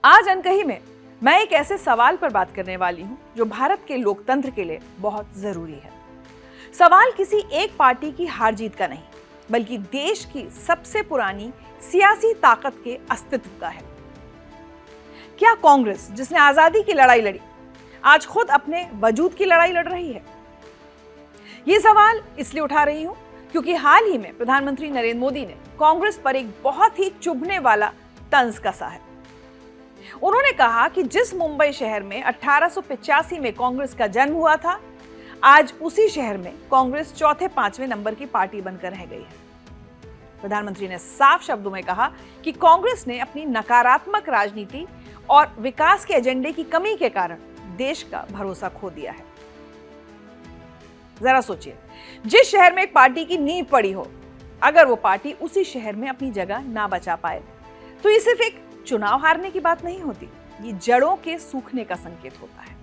आज अनकही में मैं एक ऐसे सवाल पर बात करने वाली हूं जो भारत के लोकतंत्र के लिए बहुत जरूरी है। सवाल किसी एक पार्टी की हार जीत का नहीं, बल्कि देश की सबसे पुरानी सियासी ताकत के अस्तित्व का है। क्या कांग्रेस, जिसने आजादी की लड़ाई लड़ी, आज खुद अपने वजूद की लड़ाई लड़ रही है? ये सवाल इसलिए उठा रही हूं क्योंकि हाल ही में प्रधानमंत्री नरेंद्र मोदी ने कांग्रेस पर एक बहुत ही चुभने वाला तंज कसा है। उन्होंने कहा कि जिस मुंबई शहर में 1885 में कांग्रेस का जन्म हुआ था, आज उसी शहर में कांग्रेस चौथे पांचवें नंबर की पार्टी बनकर रह गई है। प्रधानमंत्री ने साफ शब्दों में कहा कि कांग्रेस ने अपनी नकारात्मक राजनीति और विकास के एजेंडे की कमी के कारण देश का भरोसा खो दिया है। जरा सोचिए, जिस शहर में एक पार्टी की नींव पड़ी हो, अगर वो पार्टी उसी शहर में अपनी जगह ना बचा पाए, तो ये सिर्फ एक चुनाव हारने की बात नहीं होती, ये जड़ों के सूखने का संकेत होता है।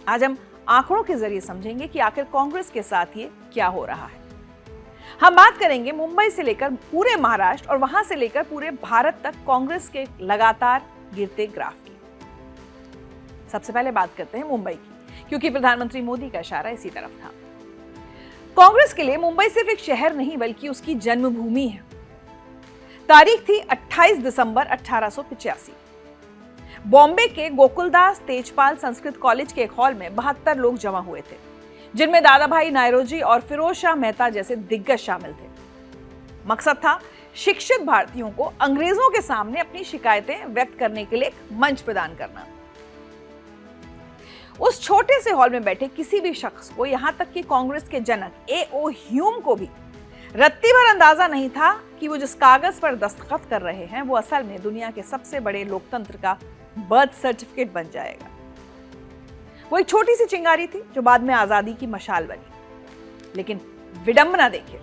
आज हम आंकड़ों के जरिए समझेंगे कि आखिर कांग्रेस के साथ ये क्या हो रहा है। हम बात करेंगे मुंबई से लेकर पूरे महाराष्ट्र और वहां से लेकर पूरे भारत तक कांग्रेस के लगातार गिरते ग्राफ की। सबसे पहले बात करते हैं मुंबई की, क्योंकि प्रधानमंत्री मोदी का इशारा इसी तरफ था। कांग्रेस के लिए मुंबई सिर्फ एक शहर नहीं, बल्कि उसकी जन्मभूमि है। तारीख थी 28 दिसंबर 1885। बॉम्बे के गोकुलदास तेजपाल संस्कृत कॉलेज के एक हॉल में 72 लोग जमा हुए थे, जिनमें दादा भाई नायरोजी और फिरोज शाह मेहता जैसे दिग्गज शामिल थे। मकसद था शिक्षित भारतीयों को अंग्रेजों के सामने अपनी शिकायतें व्यक्त करने के लिए एक मंच प्रदान करना। उस छोटे से हॉल में बैठे किसी भी शख्स को, यहां तक कि कांग्रेस के जनक A.O. ह्यूम को भी रत्ती भर अंदाजा नहीं था कि वो जिस कागज पर दस्तखत कर रहे हैं वो असल में दुनिया के सबसे बड़े लोकतंत्र का बर्थ सर्टिफिकेट बन जाएगा। वो एक छोटी सी चिंगारी थी जो बाद में आजादी की मशाल बनी। लेकिन विडंबना देखिए,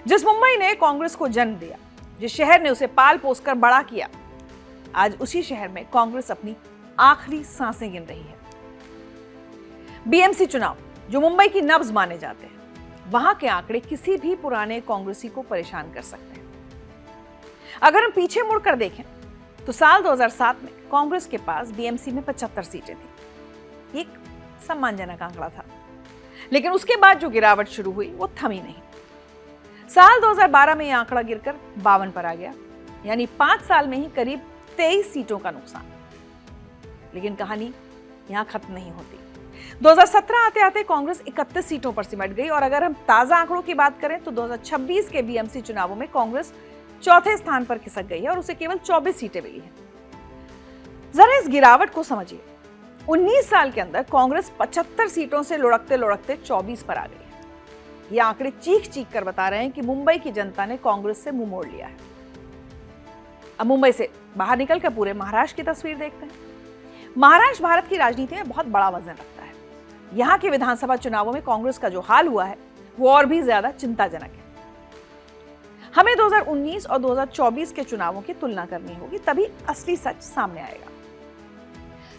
जिस मुंबई ने कांग्रेस को जन्म दिया, जिस शहर ने उसे पाल पोस कर बड़ा किया, आज उसी शहर में कांग्रेस अपनी आखिरी सांसें गिन रही है। बीएमसी चुनाव, जो मुंबई की नब्ज माने जाते हैं, वहां के आंकड़े किसी भी पुराने कांग्रेसी को परेशान कर सकते हैं। अगर हम पीछे मुड़कर देखें तो साल 2007 में कांग्रेस के पास बीएमसी में 75 सीटें थी। एक सम्मानजनक आंकड़ा था, लेकिन उसके बाद जो गिरावट शुरू हुई वो थमी नहीं। साल 2012 में यह आंकड़ा गिरकर 52 पर आ गया, यानी 5 साल में ही करीब 23 सीटों का नुकसान। लेकिन कहानी यहां खत्म नहीं होती। 2017 आते आते कांग्रेस 31 सीटों पर सिमट गई, और अगर हम ताजा आंकड़ों की बात करें तो 2026 के बीएमसी चुनावों में कांग्रेस चौथे स्थान पर खिसक गई है और उसे केवल 24 सीटें मिली हैं। जरा इस गिरावट को समझिए। 19 साल के अंदर कांग्रेस 75 सीटों से लुढ़कते लुढ़कते 24 पर आ गई है। ये आंकड़े चीख चीख कर बता रहे हैं कि मुंबई की जनता ने कांग्रेस से मुंह मोड़ लिया है। अब मुंबई से बाहर निकलकर पूरे महाराष्ट्र की तस्वीर देखते हैं। महाराष्ट्र भारत की राजनीति में बहुत बड़ा वजन रखता है। यहाँ के विधानसभा चुनावों में कांग्रेस का जो हाल हुआ है वो और भी ज्यादा चिंताजनक है। हमें 2019 और 2024 के चुनावों की तुलना करनी होगी, तभी असली सच सामने आएगा।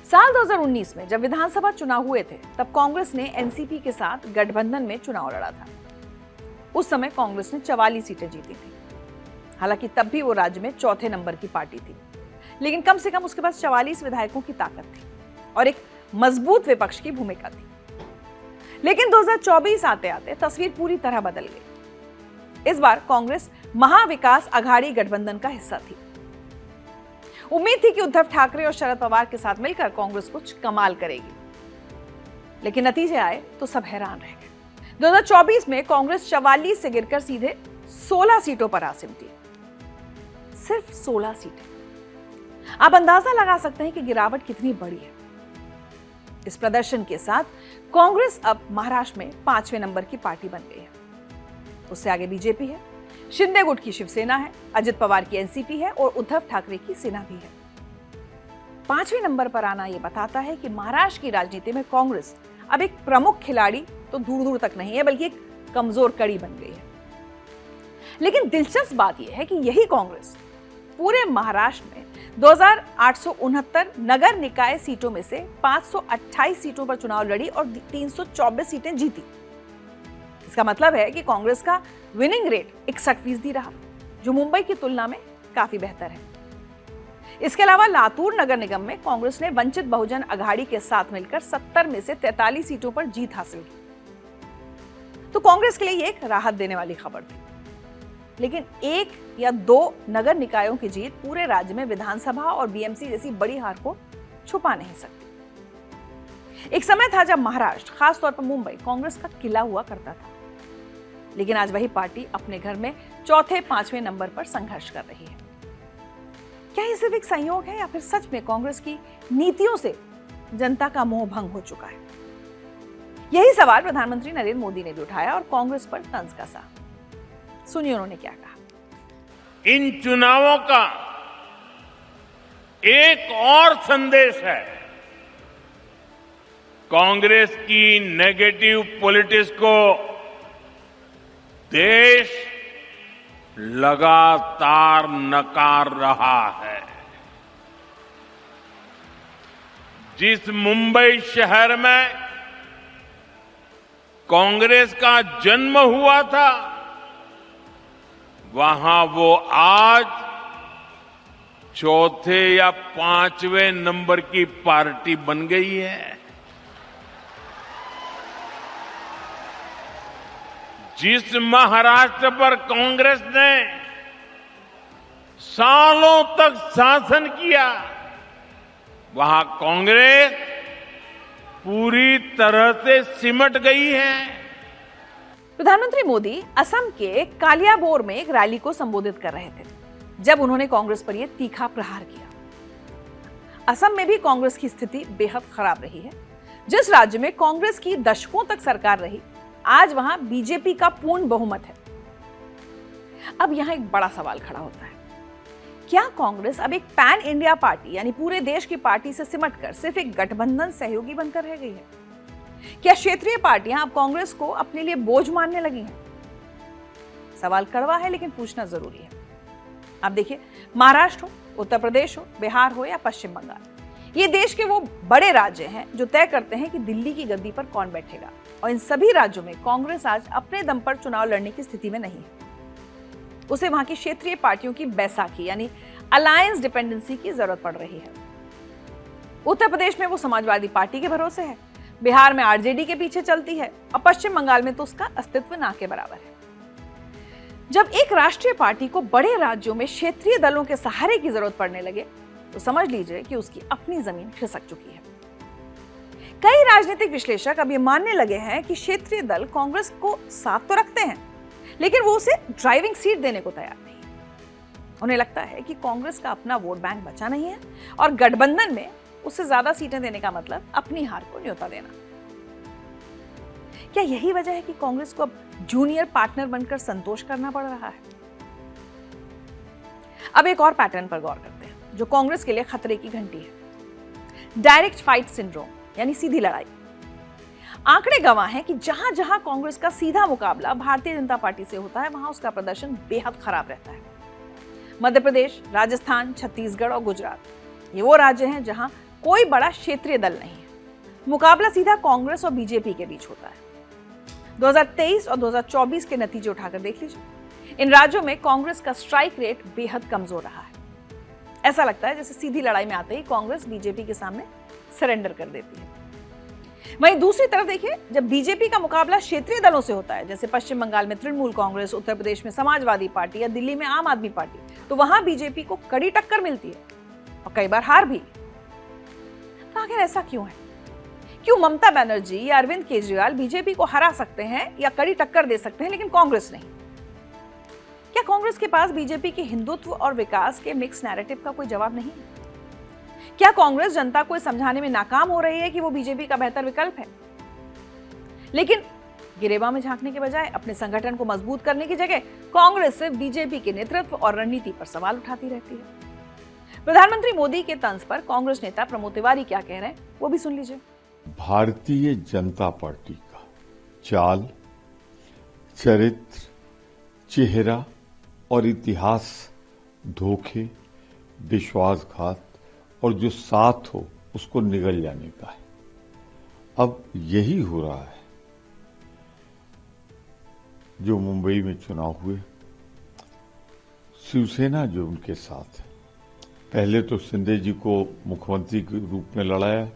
साल 2019 में जब विधानसभा चुनाव हुए थे, तब कांग्रेस ने एनसीपी के साथ गठबंधन में चुनाव लड़ा था। उस समय कांग्रेस ने 44 सीटें जीती थी। हालांकि तब भी वो राज्य में चौथे नंबर की पार्टी थी, लेकिन कम से कम उसके पास 44 विधायकों की ताकत थी और एक मजबूत विपक्ष की भूमिका थी। लेकिन 2024 आते आते तस्वीर पूरी तरह बदल गई। इस बार कांग्रेस महाविकास अघाड़ी गठबंधन का हिस्सा थी। उम्मीद थी कि उद्धव ठाकरे और शरद पवार के साथ मिलकर कांग्रेस कुछ कमाल करेगी, लेकिन नतीजे आए तो सब हैरान रह गए। 2024 में कांग्रेस 44 से गिरकर सीधे 16 सीटों पर आ सिमटी। सिर्फ 16 सीटें। आप अंदाजा लगा सकते हैं कि गिरावट कितनी बड़ी है। इस प्रदर्शन के साथ कांग्रेस अब महाराष्ट्र में 5वें नंबर की पार्टी बन गई है। उससे आगे बीजेपी है, शिंदे गुट की शिवसेना है, अजित पवार की एनसीपी है और उद्धव ठाकरे की सेना भी है। 5वें नंबर पर आना यह बताता है कि महाराष्ट्र की राजनीति में कांग्रेस अब एक प्रमुख खिलाड़ी तो दूर दूर तक नहीं है, बल्कि एक कमजोर कड़ी बन गई है। लेकिन दिलचस्प बात यह है कि यही कांग्रेस पूरे महाराष्ट्र में 2869 नगर निकाय सीटों में से 528 सीटों पर चुनाव लड़ी और 324 सीटें जीती। इसका मतलब है कि कांग्रेस का विनिंग रेट 61% रहा, जो मुंबई की तुलना में काफी बेहतर है। इसके अलावा लातूर नगर निगम में कांग्रेस ने वंचित बहुजन अघाड़ी के साथ मिलकर 70 में से 43 सीटों पर जीत हासिल की। तो कांग्रेस के लिए ये एक राहत देने वाली खबर थी। लेकिन 1 या 2 नगर निकायों की जीत पूरे राज्य में विधानसभा और बीएमसी जैसी बड़ी हार को छुपा नहीं सकती। एक समय था जब महाराष्ट्र, खासतौर पर मुंबई, कांग्रेस का किला हुआ करता था। लेकिन आज वही पार्टी अपने घर में चौथे 5वें नंबर पर संघर्ष कर रही है। क्या ये सिर्फ एक संयोग है या फिर सच में कांग्रेस की नीतियों से जनता का मोह भंग हो चुका है? यही सवाल प्रधानमंत्री नरेंद्र मोदी ने भी उठाया और कांग्रेस पर तंज कसा। सुनिए उन्होंने क्या कहा। इन चुनावों का एक और संदेश है, कांग्रेस की नेगेटिव पॉलिटिक्स को देश लगातार नकार रहा है। जिस मुंबई शहर में कांग्रेस का जन्म हुआ था, वहां वो आज चौथे या 5वें नंबर की पार्टी बन गई है। जिस महाराष्ट्र पर कांग्रेस ने सालों तक शासन किया, वहां कांग्रेस पूरी तरह से सिमट गई है। प्रधानमंत्री मोदी असम के कालियाबोर में एक रैली को संबोधित कर रहे थे जब उन्होंने कांग्रेस पर यह तीखा प्रहार किया। असम में भी कांग्रेस की स्थिति बेहद खराब रही है। जिस राज्य में कांग्रेस की दशकों तक सरकार रही, आज वहां बीजेपी का पूर्ण बहुमत है। अब यहां एक बड़ा सवाल खड़ा होता है, क्या कांग्रेस अब एक पैन इंडिया पार्टी यानी पूरे देश की पार्टी से सिमटकर सिर्फ एक गठबंधन सहयोगी बनकर रह गई है? क्या क्षेत्रीय पार्टियां अब कांग्रेस को अपने लिए बोझ मानने लगी हैं? सवाल कड़वा है लेकिन पूछना जरूरी है। अब देखिए, महाराष्ट्र हो, उत्तर प्रदेश हो, बिहार हो या पश्चिम बंगाल, ये देश के वो बड़े राज्य हैं जो तय करते हैं कि दिल्ली की गद्दी पर कौन बैठेगा। और इन सभी राज्यों में कांग्रेस आज अपने दम पर चुनाव लड़ने की स्थिति में नहीं है। उसे वहां की क्षेत्रीय पार्टियों की बैसाखी यानी अलायंस डिपेंडेंसी की जरूरत पड़ रही है। उत्तर प्रदेश में वो समाजवादी पार्टी के भरोसे है, बिहार में आरजेडी के पीछे चलती है और पश्चिम बंगाल में तो उसका अस्तित्व ना के बराबर है। जब एक राष्ट्रीय पार्टी को बड़े राज्यों में क्षेत्रीय दलों के सहारे की जरूरत पड़ने लगे तो समझ लीजिए कि उसकी अपनी जमीन खिसक चुकी है। कई राजनीतिक विश्लेषक अब ये मानने लगे हैं कि क्षेत्रीय दल कांग्रेस को साथ तो रखते हैं, लेकिन वो उसे ड्राइविंग सीट देने को तैयार नहीं। उन्हें लगता है कि कांग्रेस का अपना वोट बैंक बचा नहीं है और गठबंधन में उससे ज्यादा सीटें देने का मतलब अपनी हार को न्योता देना। क्या यही वजह है कि कांग्रेस को अब जूनियर पार्टनर बनकर संतोष करना पड़ रहा है? अब एक और पैटर्न पर गौर करते हैं जो कांग्रेस के लिए खतरे की घंटी है। डायरेक्ट फाइट सिंड्रोम यानी सीधी लड़ाई। आंकड़े गवाह हैं कि जहां जहां कांग्रेस का सीधा मुकाबला भारतीय जनता पार्टी से होता है, वहां उसका प्रदर्शन बेहद खराब रहता है। मध्य प्रदेश, राजस्थान, छत्तीसगढ़ और गुजरात, ये वो राज्य हैं जहां कोई बड़ा क्षेत्रीय दल नहीं है। मुकाबला सीधा कांग्रेस और बीजेपी के बीच होता है। 2023 और 2024 के नतीजे उठाकर देख लीजिए। इन राज्यों में कांग्रेस का स्ट्राइक रेट बेहद कमजोर रहा है। ऐसा लगता है जैसे सीधी लड़ाई में आते ही कांग्रेस बीजेपी के सामने सरेंडर कर देती है। वहीं दूसरी तरफ देखिए, जब बीजेपी का मुकाबला क्षेत्रीय दलों से होता है, जैसे पश्चिम बंगाल में तृणमूल कांग्रेस, उत्तर प्रदेश में समाजवादी पार्टी या दिल्ली में आम आदमी पार्टी, तो वहां बीजेपी को कड़ी टक्कर मिलती है और कई बार हार भी। तो आखिर ऐसा क्यों है? क्यों ममता बनर्जी या अरविंद केजरीवाल बीजेपी को हरा सकते हैं या कड़ी टक्कर दे सकते हैं, लेकिन कांग्रेस नहीं? क्या कांग्रेस के पास बीजेपी के हिंदुत्व और विकास के मिक्स नैरेटिव का कोई जवाब नहीं है? क्या कांग्रेस जनता को समझाने में नाकाम हो रही है कि वो बीजेपी का बेहतर विकल्प है? लेकिन गिरेबा में झांकने के बजाय अपने संगठन को मजबूत करने की जगह कांग्रेस सिर्फ बीजेपी के नेतृत्व और रणनीति पर सवाल उठाती रहती है। प्रधानमंत्री मोदी के तंज पर कांग्रेस नेता प्रमोद तिवारी क्या कह रहे हैं, वो भी सुन लीजिए। भारतीय जनता पार्टी का चाल, चरित्र, चेहरा और इतिहास धोखे, विश्वासघात और जो साथ हो उसको निगल जाने का है। अब यही हो रहा है। जो मुंबई में चुनाव हुए, शिवसेना जो उनके साथ है, पहले तो शिंदे जी को मुख्यमंत्री के रूप में लड़ाया।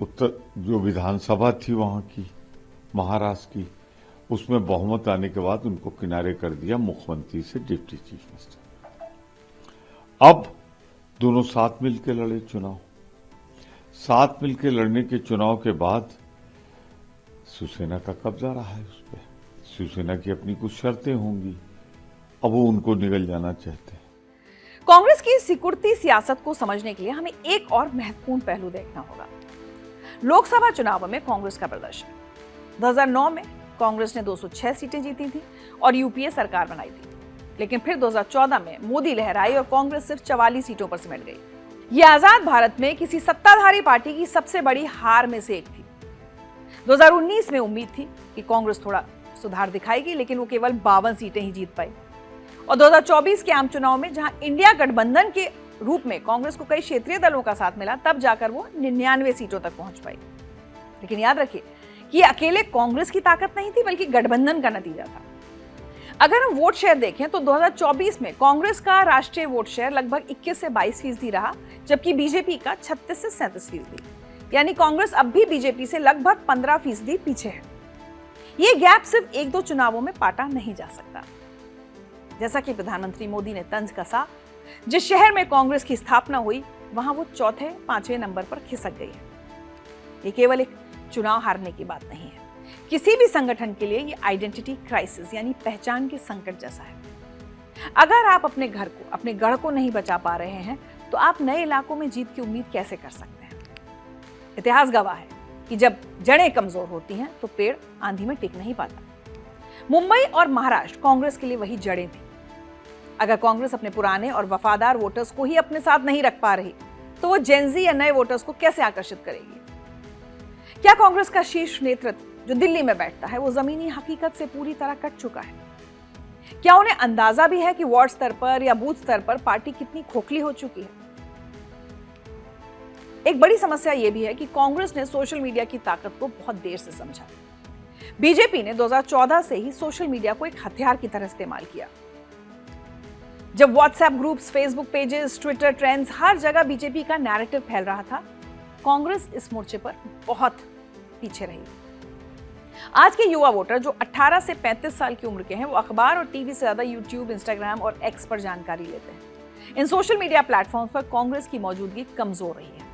उत्तर जो विधानसभा थी वहां की, महाराष्ट्र की, उसमें बहुमत आने के बाद उनको किनारे कर दिया मुख्यमंत्री से डिप्टी चीफ मिनिस्टर। अब दोनों साथ मिलकर लड़े चुनाव। साथ मिलकर लड़ने के चुनाव के बाद शिवसेना का कब्जा रहा है उस पर। शिवसेना की अपनी कुछ शर्तें होंगी, अब वो उनको निगल जाना चाहते हैं। कांग्रेस की सिकुड़ती सियासत को समझने के लिए हमें एक और महत्वपूर्ण पहलू देखना होगा। लोकसभा चुनाव में कांग्रेस का प्रदर्शन। 2009 में कांग्रेस ने 206 सीटें जीती थी और यूपीए सरकार बनाई थी, लेकिन फिर 2014 में मोदी लहराई और कांग्रेस सिर्फ 44 सीटों पर सिमट गई। यह आजाद भारत में किसी सत्ताधारी पार्टी की सबसे बड़ी हार में से एक थी। 2019 में उम्मीद थी कि कांग्रेस थोड़ा सुधार दिखाएगी, लेकिन वो केवल 52 सीटें ही जीत पाई। और 2024 के आम चुनाव में जहां इंडिया गठबंधन के रूप में कांग्रेस को कई क्षेत्रीय दलों का साथ मिला, तब जाकर वो 99 सीटों तक पहुंच पाई। लेकिन याद रखिए कि अकेले कांग्रेस की ताकत नहीं थी, बल्कि गठबंधन का नतीजा था। अगर हम वोट शेयर देखें तो 2024 में कांग्रेस का राष्ट्रीय वोट शेयर लगभग 21 से 22% रहा, जबकि बीजेपी का 36 से 37%। यानी कांग्रेस अब भी बीजेपी से लगभग 15% पीछे है। ये गैप सिर्फ 1-2 चुनावों में पाटा नहीं जा सकता। जैसा कि प्रधानमंत्री मोदी ने तंज कसा, जिस शहर में कांग्रेस की स्थापना हुई वहां वो 4-5वें नंबर पर खिसक गई है। ये केवल एक चुनाव हारने की बात नहीं है, किसी भी संगठन के लिए ये आइडेंटिटी क्राइसिस यानी पहचान के संकट जैसा है। अगर आप अपने घर को, अपने गढ़ को नहीं बचा पा रहे हैं, तो आप नए इलाकों में जीत की उम्मीद कैसे कर सकते हैं? इतिहास गवाह है कि जब जड़ें कमजोर होती हैं तो पेड़ आंधी में टिक नहीं पाता। मुंबई और महाराष्ट्र कांग्रेस के लिए वही जड़ें थी। अगर कांग्रेस अपने पुराने और वफादार वोटर्स को ही अपने साथ नहीं रख पा रही, तो वो जेनजी या नए वोटर्स को कैसे आकर्षित करेगी? क्या कांग्रेस का शीर्ष नेतृत्व जो दिल्ली में बैठता है वो जमीनी हकीकत से पूरी तरह कट चुका है? क्या उन्हें अंदाजा भी है कि वार्ड स्तर पर या बूथ स्तर पर पार्टी कितनी खोखली हो चुकी है? एक बड़ी समस्या यह भी है कि कांग्रेस ने सोशल मीडिया की ताकत को बहुत देर से समझा। बीजेपी ने 2014 से ही सोशल मीडिया को एक हथियार की तरह इस्तेमाल किया। जब WhatsApp groups, Facebook pages, Twitter trends, हर जगह बीजेपी का नैरेटिव फैल रहा था, कांग्रेस इस मोर्चे पर बहुत पीछे रही। आज के युवा वोटर जो 18 से 35 साल की उम्र के हैं, वो अखबार और टीवी से ज्यादा यूट्यूब, इंस्टाग्राम और एक्स पर जानकारी लेते हैं। इन सोशल मीडिया प्लेटफॉर्म पर कांग्रेस की मौजूदगी कमजोर रही है।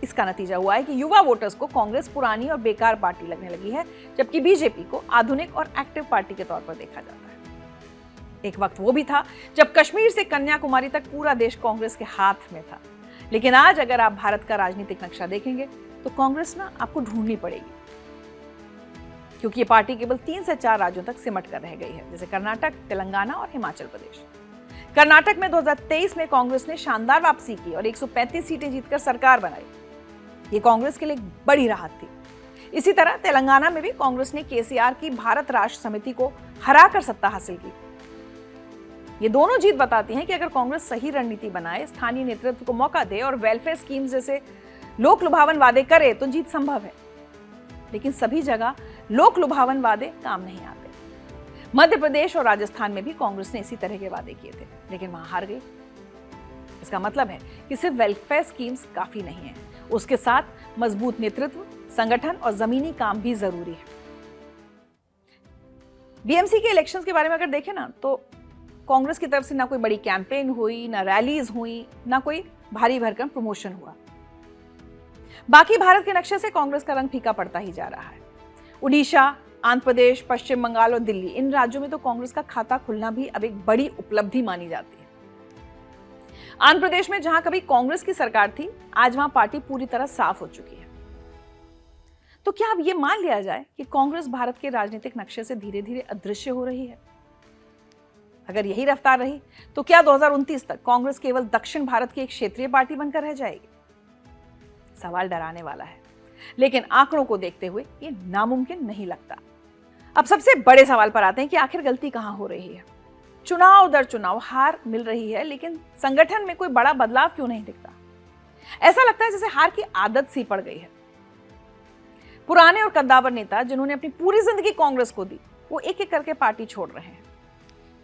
इसका नतीजा हुआ है कि युवा वोटर्स को कांग्रेस पुरानी और बेकार पार्टी लगने लगी है, जबकि बीजेपी को आधुनिक और एक्टिव पार्टी के तौर पर देखा जाता है। एक वक्त वो भी था जब कश्मीर से कन्याकुमारी तक पूरा देश कांग्रेस के हाथ में था, लेकिन आज अगर आप भारत का राजनीतिक नक्शा देखेंगे तो कांग्रेस ना आपको ढूंढनी पड़ेगी, क्योंकि ये पार्टी केवल 3 से 4 राज्यों तक सिमट कर रह गई है, जैसे कर्नाटक, तेलंगाना और हिमाचल प्रदेश। कर्नाटक में 2023 में कांग्रेस ने शानदार वापसी की और 135 सीटें जीतकर सरकार बनाई। ये कांग्रेस के लिए एक बड़ी राहत थी। इसी तरह तेलंगाना में भी कांग्रेस ने केसीआर की भारत राष्ट्र समिति को हराकर सत्ता हासिल की। ये दोनों जीत बताती हैं कि अगर कांग्रेस सही रणनीति बनाए, स्थानीय नेतृत्व को मौका दे और वेलफेयर स्कीम जैसे लोक लुभावन वादे करे तो जीत संभव है। लेकिन सभी जगह लोक लुभावन वादे काम नहीं आते। मध्य प्रदेश और राजस्थान में भी कांग्रेस ने इसी तरह के वादे किए थे, लेकिन वहां हार गई। इसका मतलब है कि सिर्फ वेलफेयर स्कीम्स काफी नहीं है, उसके साथ मजबूत नेतृत्व, संगठन और जमीनी काम भी जरूरी है। बीएमसी के इलेक्शंस के बारे में अगर देखें ना, तो कांग्रेस की तरफ से ना कोई बड़ी कैंपेन हुई, ना रैलीज हुई, ना कोई भारी भरकम प्रमोशन हुआ। बाकी भारत के नक्शे से कांग्रेस का रंग फीका पड़ता ही जा रहा है। उड़ीसा, आंध्र प्रदेश, पश्चिम बंगाल और दिल्ली, इन राज्यों में तो कांग्रेस का खाता खुलना भी अब एक बड़ी उपलब्धि मानी जाती है। आंध्र प्रदेश में जहां कभी कांग्रेस की सरकार थी, आज वहां पार्टी पूरी तरह साफ हो चुकी है। तो क्या अब यह मान लिया जाए कि कांग्रेस भारत के राजनीतिक नक्शे से धीरे धीरे अदृश्य हो रही है? अगर यही रफ्तार रही तो क्या 2029 तक कांग्रेस केवल दक्षिण भारत की एक क्षेत्रीय पार्टी बनकर रह जाएगी? सवाल डराने वाला है, लेकिन आंकड़ों को देखते हुए ये नामुमकिन नहीं लगता। अब सबसे बड़े सवाल पर आते हैं कि आखिर गलती कहां हो रही है। चुनाव दर चुनाव हार मिल रही है, लेकिन संगठन में कोई बड़ा बदलाव क्यों नहीं दिखता? ऐसा लगता है जैसे हार की आदत सी पड़ गई है। पुराने और कद्दावर नेता जिन्होंने अपनी पूरी जिंदगी कांग्रेस को दी, वो एक एक करके पार्टी छोड़ रहे हैं।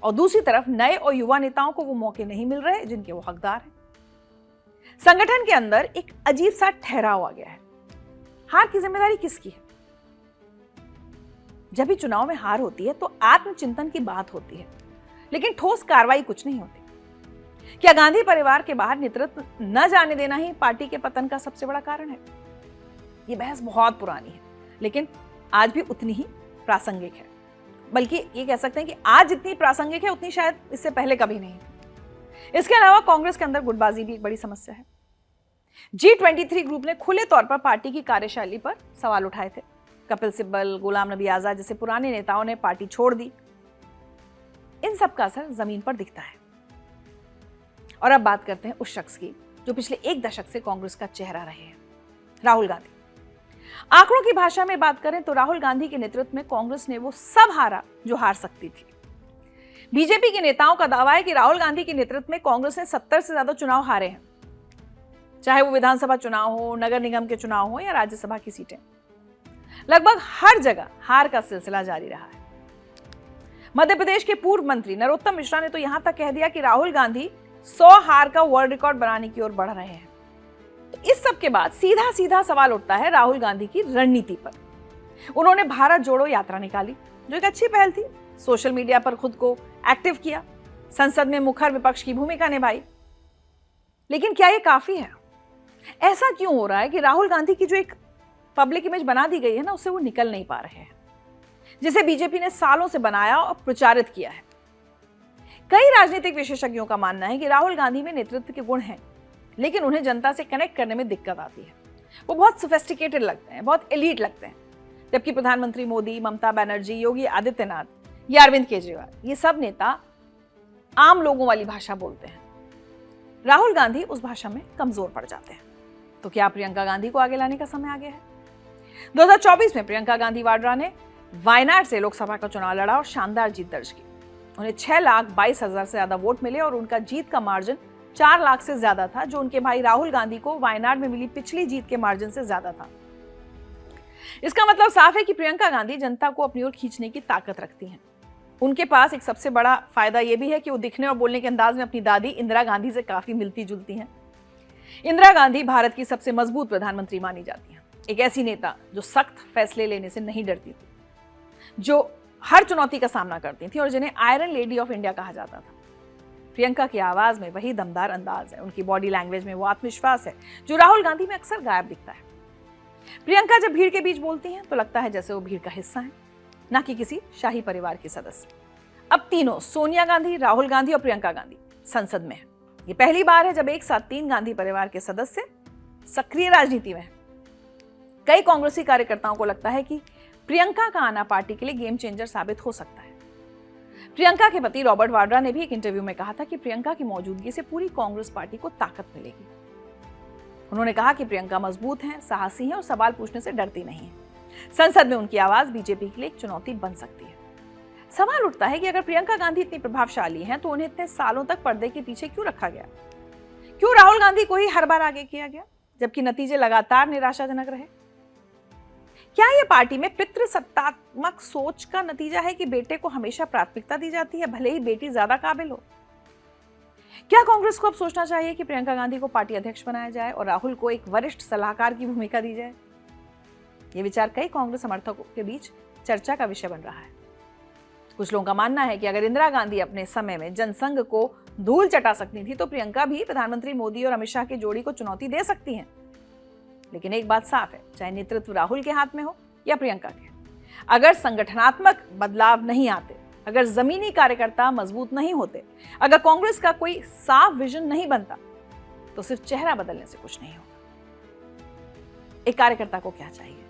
और दूसरी तरफ नए और युवा नेताओं को वो मौके नहीं मिल रहे जिनके वो हकदार हैं। संगठन के अंदर एक अजीब सा ठहराव आ गया है। हार की जिम्मेदारी किसकी है? जब भी चुनाव में हार होती है तो आत्मचिंतन की बात होती है, लेकिन ठोस कार्रवाई कुछ नहीं होती। क्या गांधी परिवार के बाहर नेतृत्व न जाने देना ही पार्टी के पतन का सबसे बड़ा कारण है? ये बहस बहुत पुरानी है, लेकिन आज भी उतनी ही प्रासंगिक है। बल्कि ये कह सकते हैं कि आज जितनी प्रासंगिक है उतनी शायद इससे पहले कभी नहीं थी। इसके अलावा कांग्रेस के अंदर गुटबाजी भी एक बड़ी समस्या है। G23 ग्रुप ने खुले तौर पर पार्टी की कार्यशैली पर सवाल उठाए थे। कपिल सिब्बल, गुलाम नबी आजाद जैसे पुराने नेताओं ने पार्टी छोड़ दी। इन सब का असर जमीन पर दिखता है। और अब बात करते हैं उस शख्स की जो पिछले एक दशक से कांग्रेस का चेहरा रहे हैं, राहुल गांधी। आंकड़ों की भाषा में बात करें तो राहुल गांधी के नेतृत्व में कांग्रेस ने वो सब हारा जो हार सकती थी। बीजेपी के नेताओं का दावा है कि राहुल गांधी के नेतृत्व में कांग्रेस ने 70 से ज्यादा चुनाव हारे हैं, चाहे वो विधानसभा चुनाव हो, नगर निगम के चुनाव हो या राज्यसभा की सीटें। लगभग हर जगह हार का सिलसिला जारी रहा है। मध्य प्रदेश के पूर्व मंत्री नरोत्तम मिश्रा ने तो यहां तक कह दिया कि राहुल गांधी 100 हार का वर्ल्ड रिकॉर्ड बनाने की ओर बढ़ रहे हैं। तो इस सब के बाद सीधा सीधा सवाल उठता है राहुल गांधी की रणनीति पर। उन्होंने भारत जोड़ो यात्रा निकाली, जो एक अच्छी पहल थी। सोशल मीडिया पर खुद को एक्टिव किया, संसद में मुखर विपक्ष की भूमिका निभाई। लेकिन क्या यह काफी है? ऐसा क्यों हो रहा है कि राहुल गांधी की जो एक पब्लिक इमेज बना दी गई है ना, उससे वो निकल नहीं पा रहे हैं, जिसे बीजेपी ने सालों से बनाया और प्रचारित किया है। कई राजनीतिक विशेषज्ञों का मानना है कि राहुल गांधी में नेतृत्व के गुण हैं, लेकिन उन्हें जनता से कनेक्ट करने में दिक्कत आती है। वो बहुत सोफिस्टिकेटेड लगते हैं, बहुत एलीट लगते हैं, जबकि प्रधानमंत्री मोदी, ममता बनर्जी, योगी आदित्यनाथ या अरविंद केजरीवाल, ये सब नेता आम लोगों वाली भाषा बोलते हैं। राहुल गांधी उस भाषा में कमजोर पड़ जाते हैं। तो क्या प्रियंका गांधी को आगे लाने का समय आ गया है? 2024 में प्रियंका गांधी वाड्रा ने वायनाड से लोकसभा का चुनाव लड़ा और शानदार जीत दर्ज की। उन्हें 6,22,000 से ज्यादा वोट मिले और उनका जीत का मार्जिन 4 लाख से ज्यादा था, जो उनके भाई राहुल गांधी को वायनाड में मिली पिछली जीत के मार्जिन से ज्यादा था। इसका मतलब साफ है कि प्रियंका गांधी जनता को अपनी ओर खींचने की ताकत रखती हैं। उनके पास एक सबसे बड़ा फायदा यह भी है कि वो दिखने और बोलने के अंदाज में अपनी दादी इंदिरा गांधी से काफी मिलती जुलती हैं। इंदिरा गांधी भारत की सबसे मजबूत प्रधानमंत्री मानी जाती हैं। एक ऐसी नेता जो सख्त फैसले लेने से नहीं डरती थी, जो हर चुनौती का सामना करती थी और जिन्हें आयरन लेडी ऑफ इंडिया कहा जाता था। प्रियंका की आवाज में वही दमदार अंदाज है, उनकी बॉडी लैंग्वेज में वो आत्मविश्वास है जो राहुल गांधी में अक्सर गायब दिखता है। प्रियंका जब भीड़ के बीच बोलती हैं तो लगता है जैसे वो भीड़ का हिस्सा है, ना कि किसी शाही परिवार के सदस्य। अब तीनों, सोनिया गांधी, राहुल गांधी और प्रियंका गांधी, संसद में है। ये पहली बार है जब एक साथ 3 गांधी परिवार के सदस्य सक्रिय राजनीति में है। कई कांग्रेसी कार्यकर्ताओं को लगता है कि प्रियंका का आना पार्टी के लिए गेम चेंजर साबित हो सकता है। प्रियंका के पति रॉबर्ट वाड्रा ने भी एक इंटरव्यू में कहा था कि प्रियंका की मौजूदगी से पूरी कांग्रेस पार्टी को ताकत मिलेगी। उन्होंने कहा कि प्रियंका मजबूत हैं, साहसी हैं और सवाल पूछने से डरती नहीं है। संसद में उनकी आवाज बीजेपी के लिए एक चुनौती बन सकती है। सवाल उठता है कि अगर प्रियंका गांधी इतनी प्रभावशाली हैं तो उन्हें इतने सालों तक पर्दे के पीछे क्यों रखा गया? क्यों राहुल गांधी को ही हर बार आगे किया गया, जबकि नतीजे लगातार निराशाजनक रहे? क्या यह पार्टी में पितृसत्तात्मक सोच का नतीजा है कि बेटे को हमेशा प्राथमिकता दी जाती है, भले ही बेटी ज्यादा काबिल हो? क्या कांग्रेस को अब सोचना चाहिए कि प्रियंका गांधी को पार्टी अध्यक्ष बनाया जाए और राहुल को एक वरिष्ठ सलाहकार की भूमिका दी जाए? यह विचार कई कांग्रेस समर्थकों के बीच चर्चा का विषय बन रहा है। कुछ लोगों का मानना है कि अगर इंदिरा गांधी अपने समय में जनसंघ को धूल चटा सकती थी तो प्रियंका भी प्रधानमंत्री मोदी और अमित शाह की जोड़ी को चुनौती दे सकती हैं। लेकिन एक बात साफ है, चाहे नेतृत्व राहुल के हाथ में हो या प्रियंका के, अगर संगठनात्मक बदलाव नहीं आते, अगर जमीनी कार्यकर्ता मजबूत नहीं होते, अगर कांग्रेस का कोई साफ विजन नहीं बनता, तो सिर्फ चेहरा बदलने से कुछ नहीं होगा। एक कार्यकर्ता को क्या चाहिए?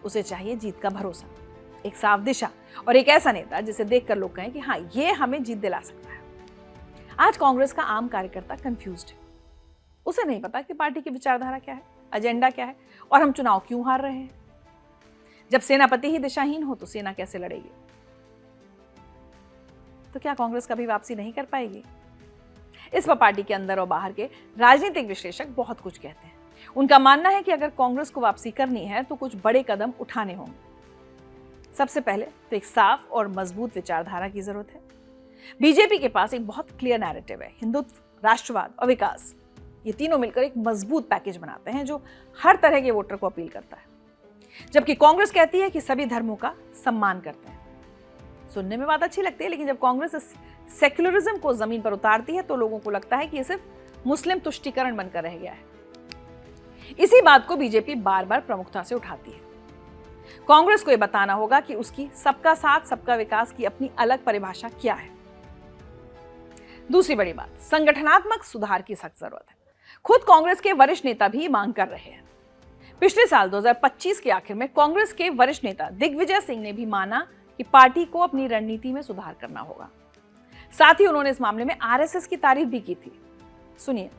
उसे चाहिए जीत का भरोसा, एक साफ दिशा और एक ऐसा नेता जिसे देखकर लोग कहें कि हाँ, ये हमें जीत दिला सकता है। आज कांग्रेस का आम कार्यकर्ता कंफ्यूज्ड है। उसे नहीं पता कि पार्टी की विचारधारा क्या है, एजेंडा क्या है और हम चुनाव क्यों हार रहे हैं। जब सेनापति ही दिशाहीन हो तो सेना कैसे लड़ेगी? तो क्या कांग्रेस कभी वापसी नहीं कर पाएगी? इस पर पार्टी के अंदर और बाहर के राजनीतिक विश्लेषक बहुत कुछ कहते हैं। उनका मानना है कि अगर कांग्रेस को वापसी करनी है तो कुछ बड़े कदम उठाने होंगे। सबसे पहले तो एक साफ और मजबूत विचारधारा की जरूरत है। बीजेपी के पास एक बहुत क्लियर नैरेटिव है, हिंदुत्व, राष्ट्रवाद और विकास। ये तीनों मिलकर एक मजबूत पैकेज बनाते हैं जो हर तरह के वोटर को अपील करता है। जबकि कांग्रेस कहती है कि सभी धर्मों का सम्मान करते हैं। सुनने में बात अच्छी लगती है, लेकिन जब कांग्रेस इस सेक्युलरिज्म को जमीन पर उतारती है तो लोगों को लगता है कि ये सिर्फ मुस्लिम तुष्टीकरण बनकर रह गया है। इसी बात को बीजेपी बार बार प्रमुखता से उठाती है। कांग्रेस को यह बताना होगा कि उसकी सबका साथ सबका विकास की अपनी अलग परिभाषा क्या है। दूसरी बड़ी बात, संगठनात्मक सुधार की सख्त जरूरत है। खुद कांग्रेस के वरिष्ठ नेता भी मांग कर रहे हैं। पिछले साल 2025 के आखिर में कांग्रेस के वरिष्ठ नेता दिग्विजय सिंह ने भी माना कि पार्टी को अपनी रणनीति में सुधार करना होगा। साथ ही उन्होंने इस मामले में आरएसएस की तारीफ भी की थी। सुनिए।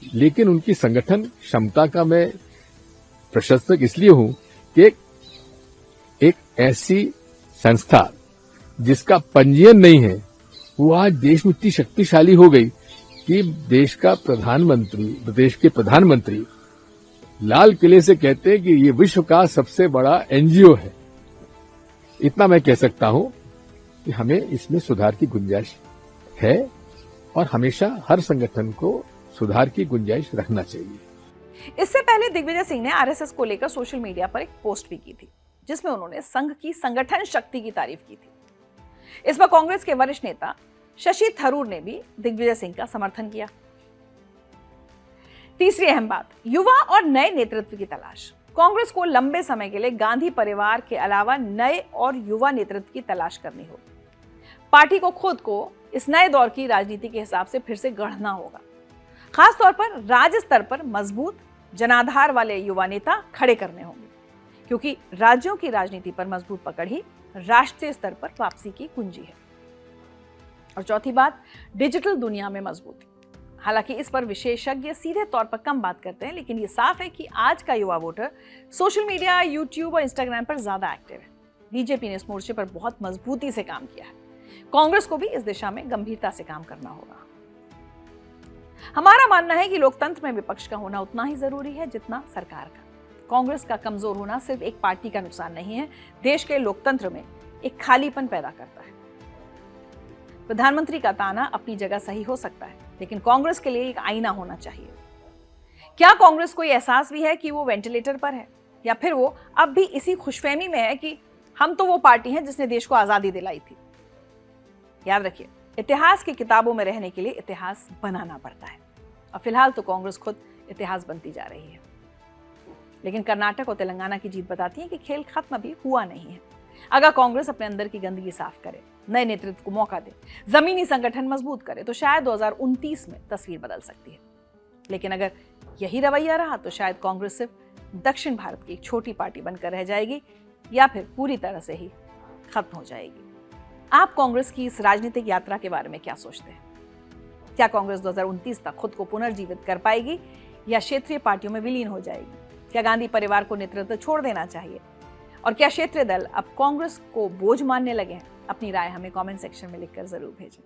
लेकिन उनकी संगठन क्षमता का मैं प्रशंसक इसलिए हूं कि एक ऐसी संस्था जिसका पंजीयन नहीं है वो आज देश में इतनी शक्तिशाली हो गई कि देश के प्रधानमंत्री लाल किले से कहते हैं कि ये विश्व का सबसे बड़ा एनजीओ है। इतना मैं कह सकता हूं कि हमें इसमें सुधार की गुंजाइश है और हमेशा हर संगठन को सुधार की गुंजाइश रखना चाहिए। इससे पहले दिग्विजय सिंह ने आरएसएस को लेकर सोशल मीडिया पर एक पोस्ट भी की थी जिसमें उन्होंने संघ की संगठन शक्ति की तारीफ की थी। इस पर कांग्रेस के वरिष्ठ नेता शशि थरूर ने भी दिग्विजय सिंह का समर्थन किया। तीसरी अहम बात, युवा और नए नेतृत्व की तलाश। कांग्रेस को लंबे समय के लिए गांधी परिवार के अलावा नए और युवा नेतृत्व की तलाश करनी होगी। पार्टी को खुद को इस नए दौर की राजनीति के हिसाब से फिर से गढ़ना होगा। खासतौर पर राज्य स्तर पर मजबूत जनाधार वाले युवा नेता खड़े करने होंगे, क्योंकि राज्यों की राजनीति पर मजबूत पकड़ ही राष्ट्रीय स्तर पर वापसी की कुंजी है। और चौथी बात, डिजिटल दुनिया में मजबूती। हालांकि इस पर विशेषज्ञ सीधे तौर पर कम बात करते हैं, लेकिन ये साफ है कि आज का युवा वोटर सोशल मीडिया, यूट्यूब और इंस्टाग्राम पर ज्यादा एक्टिव है। बीजेपी ने इस मोर्चे पर बहुत मजबूती से काम किया है। कांग्रेस को भी इस दिशा में गंभीरता से काम करना होगा। हमारा मानना है कि लोकतंत्र में विपक्ष का होना उतना ही जरूरी है जितना सरकार का। कांग्रेस का कमजोर होना सिर्फ एक पार्टी का नुकसान नहीं है, देश के लोकतंत्र में एक खालीपन पैदा करता है। प्रधानमंत्री का ताना अपनी जगह सही हो सकता है, लेकिन कांग्रेस के लिए एक आईना होना चाहिए। क्या कांग्रेस को यह एहसास भी है कि वो वेंटिलेटर पर है, या फिर वो अब भी इसी खुशफहमी में है कि हम तो वो पार्टी हैं जिसने देश को आजादी दिलाई थी? याद रखिए, इतिहास की किताबों में रहने के लिए इतिहास बनाना पड़ता है, और फिलहाल तो कांग्रेस खुद इतिहास बनती जा रही है। लेकिन कर्नाटक और तेलंगाना की जीत बताती है कि खेल खत्म अभी हुआ नहीं है। अगर कांग्रेस अपने अंदर की गंदगी साफ करे, नए नेतृत्व को मौका दे, जमीनी संगठन मजबूत करे, तो शायद 2029 में तस्वीर बदल सकती है। लेकिन अगर यही रवैया रहा तो शायद कांग्रेस सिर्फ दक्षिण भारत की एक छोटी पार्टी बनकर रह जाएगी, या फिर पूरी तरह से ही खत्म हो जाएगी। आप कांग्रेस की इस राजनीतिक यात्रा के बारे में क्या सोचते हैं? क्या कांग्रेस 2029 तक खुद को पुनर्जीवित कर पाएगी या क्षेत्रीय पार्टियों में विलीन हो जाएगी? क्या गांधी परिवार को नेतृत्व छोड़ देना चाहिए? और क्या क्षेत्रीय दल अब कांग्रेस को बोझ मानने लगे हैं? अपनी राय हमें कमेंट सेक्शन में लिखकर जरूर भेजें।